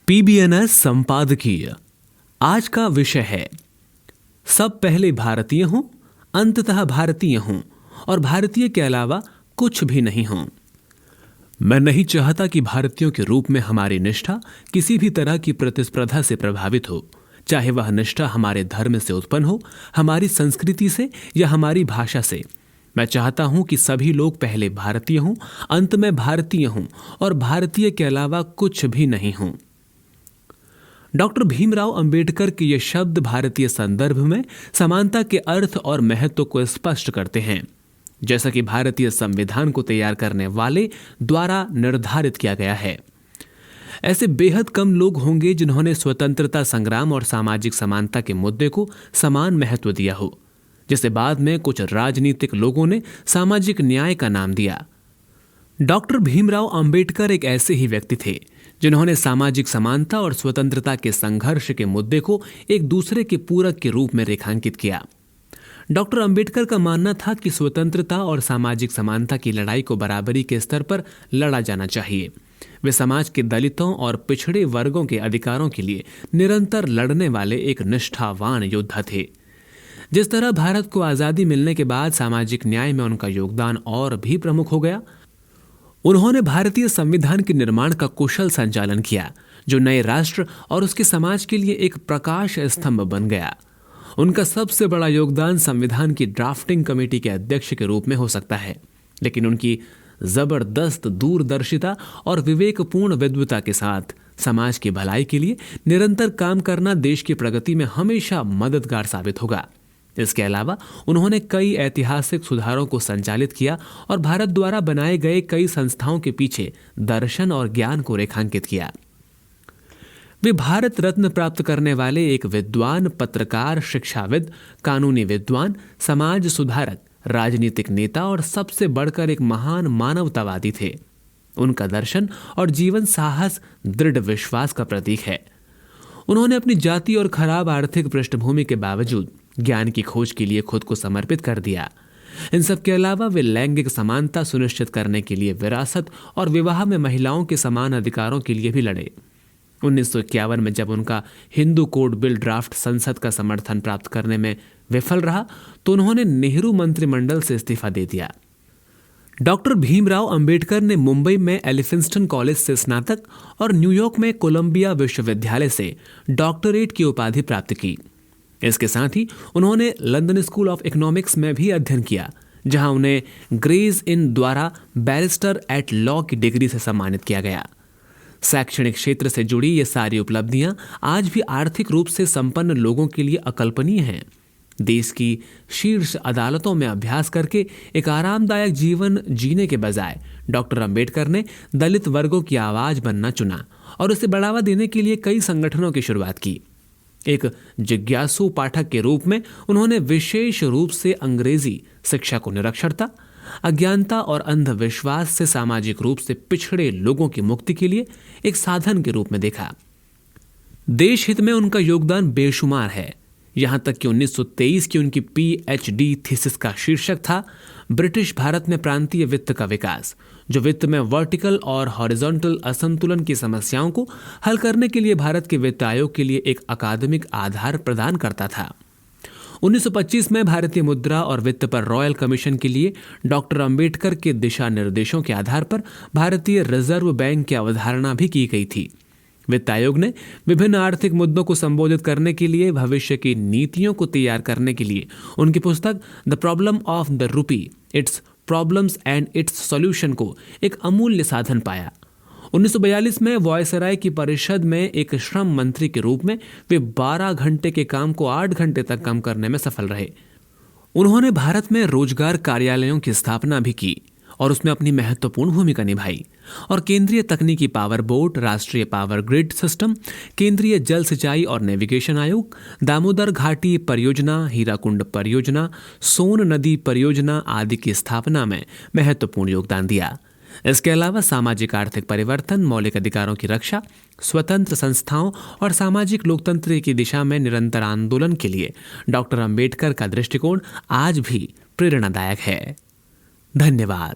पीबीएनएस संपादकीय आज का विषय है सब पहले भारतीय हूं, अंततः भारतीय हूं और भारतीय के अलावा कुछ भी नहीं हूं। मैं नहीं चाहता कि भारतीयों के रूप में हमारी निष्ठा किसी भी तरह की प्रतिस्पर्धा से प्रभावित हो, चाहे वह निष्ठा हमारे धर्म से उत्पन्न हो, हमारी संस्कृति से या हमारी भाषा से। मैं चाहता हूं कि सभी लोग पहले भारतीय हों, अंत में भारतीय हों और भारतीय के अलावा कुछ भी नहीं हों। डॉक्टर भीमराव अंबेडकर के ये शब्द भारतीय संदर्भ में समानता के अर्थ और महत्व को स्पष्ट करते हैं, जैसा कि भारतीय संविधान को तैयार करने वाले द्वारा निर्धारित किया गया है। ऐसे बेहद कम लोग होंगे जिन्होंने स्वतंत्रता संग्राम और सामाजिक समानता के मुद्दे को समान महत्व दिया हो, जिसे बाद में कुछ राजनीतिक लोगों ने सामाजिक न्याय का नाम दिया। डॉक्टर भीमराव अंबेडकर एक ऐसे ही व्यक्ति थे जिन्होंने सामाजिक समानता और स्वतंत्रता के संघर्ष के मुद्दे को एक दूसरे के पूरक के रूप में रेखांकित किया। डॉक्टर अंबेडकर का मानना था कि स्वतंत्रता और सामाजिक समानता की लड़ाई को बराबरी के स्तर पर लड़ा जाना चाहिए। वे समाज के दलितों और पिछड़े वर्गों के अधिकारों के लिए निरंतर लड़ने वाले एक निष्ठावान योद्धा थे। जिस तरह भारत को आजादी मिलने के बाद सामाजिक न्याय में उनका योगदान और भी प्रमुख हो गया, उन्होंने भारतीय संविधान के निर्माण का कुशल संचालन किया, जो नए राष्ट्र और उसके समाज के लिए एक प्रकाश स्तंभ बन गया। उनका सबसे बड़ा योगदान संविधान की ड्राफ्टिंग कमेटी के अध्यक्ष के रूप में हो सकता है, लेकिन उनकी जबरदस्त दूरदर्शिता और विवेकपूर्ण विद्वता के साथ समाज की भलाई के लिए निरंतर काम करना देश की प्रगति में हमेशा मददगार साबित होगा। इसके अलावा उन्होंने कई ऐतिहासिक सुधारों को संचालित किया और भारत द्वारा बनाए गए कई संस्थाओं के पीछे दर्शन और ज्ञान को रेखांकित किया। वे भारत रत्न प्राप्त करने वाले एक विद्वान, पत्रकार, शिक्षाविद, कानूनी विद्वान, समाज सुधारक, राजनीतिक नेता और सबसे बढ़कर एक महान मानवतावादी थे। उनका दर्शन और जीवन साहस दृढ़ विश्वास का प्रतीक है। उन्होंने अपनी जाति और खराब आर्थिक पृष्ठभूमि के बावजूद ज्ञान की खोज के लिए खुद को समर्पित कर दिया। इन सब के अलावा वे लैंगिक समानता सुनिश्चित करने के लिए विरासत और विवाह में महिलाओं के समान अधिकारों के लिए भी लड़े। 1951 में जब उनका हिंदू कोड बिल ड्राफ्ट संसद का समर्थन प्राप्त करने में विफल रहा, तो उन्होंने नेहरू मंत्रिमंडल से इस्तीफा दे दिया। डॉक्टर भीमराव अंबेडकर ने मुंबई में एलिफिंस्टन कॉलेज से स्नातक और न्यूयॉर्क में कोलंबिया विश्वविद्यालय से डॉक्टरेट की उपाधि प्राप्त की। इसके साथ ही उन्होंने लंदन स्कूल ऑफ इकोनॉमिक्स में भी अध्ययन किया, जहां उन्हें ग्रेज इन द्वारा बैरिस्टर एट लॉ की डिग्री से सम्मानित किया गया। शैक्षणिक क्षेत्र से जुड़ी ये सारी उपलब्धियां आज भी आर्थिक रूप से संपन्न लोगों के लिए अकल्पनीय हैं। देश की शीर्ष अदालतों में अभ्यास करके एक आरामदायक जीवन जीने के बजाय डॉक्टर अंबेडकर ने दलित वर्गों की आवाज बनना चुना और उसे बढ़ावा देने के लिए कई संगठनों की शुरुआत की। एक जिज्ञासु पाठक के रूप में उन्होंने विशेष रूप से अंग्रेजी शिक्षा को निरक्षरता, अज्ञानता और अंधविश्वास से सामाजिक रूप से पिछड़े लोगों की मुक्ति के लिए एक साधन के रूप में देखा। देश हित में उनका योगदान बेशुमार है, यहां तक कि 1923 की उनकी पीएचडी थीसिस का शीर्षक था ब्रिटिश भारत में प्रांतीय वित्त का विकास, जो वित्त में वर्टिकल और हॉरिजॉन्टल असंतुलन की समस्याओं को हल करने के लिए भारत के वित्त आयोग के लिए एक अकादमिक आधार प्रदान करता था। 1925 में भारतीय मुद्रा और वित्त पर रॉयल कमीशन के लिए डॉक्टर अंबेडकर के दिशा निर्देशों के आधार पर भारतीय रिजर्व बैंक की अवधारणा भी की गई थी। वित्त आयोग ने विभिन्न आर्थिक मुद्दों को संबोधित करने के लिए भविष्य की नीतियों को तैयार करने के लिए उनकी पुस्तक the problem of the rupee, it's problems and it's solution को एक अमूल्य साधन पाया। 1942 में वायसराय की परिषद में एक श्रम मंत्री के रूप में वे 12 घंटे के काम को 8 घंटे तक कम करने में सफल रहे। उन्होंने भारत में रोजगार कार्यालयों की स्थापना भी की और उसमें अपनी महत्वपूर्ण भूमिका निभाई और केंद्रीय तकनीकी पावर बोर्ड, राष्ट्रीय पावर ग्रिड सिस्टम, केंद्रीय जल सिंचाई और नेविगेशन आयोग, दामोदर घाटी परियोजना, हीराकुंड परियोजना, सोन नदी परियोजना आदि की स्थापना में महत्वपूर्ण योगदान दिया। इसके अलावा सामाजिक आर्थिक परिवर्तन, मौलिक अधिकारों की रक्षा, स्वतंत्र संस्थाओं और सामाजिक लोकतंत्र की दिशा में निरंतर आंदोलन के लिए डॉक्टर अंबेडकर का दृष्टिकोण आज भी प्रेरणादायक है। धन्यवाद।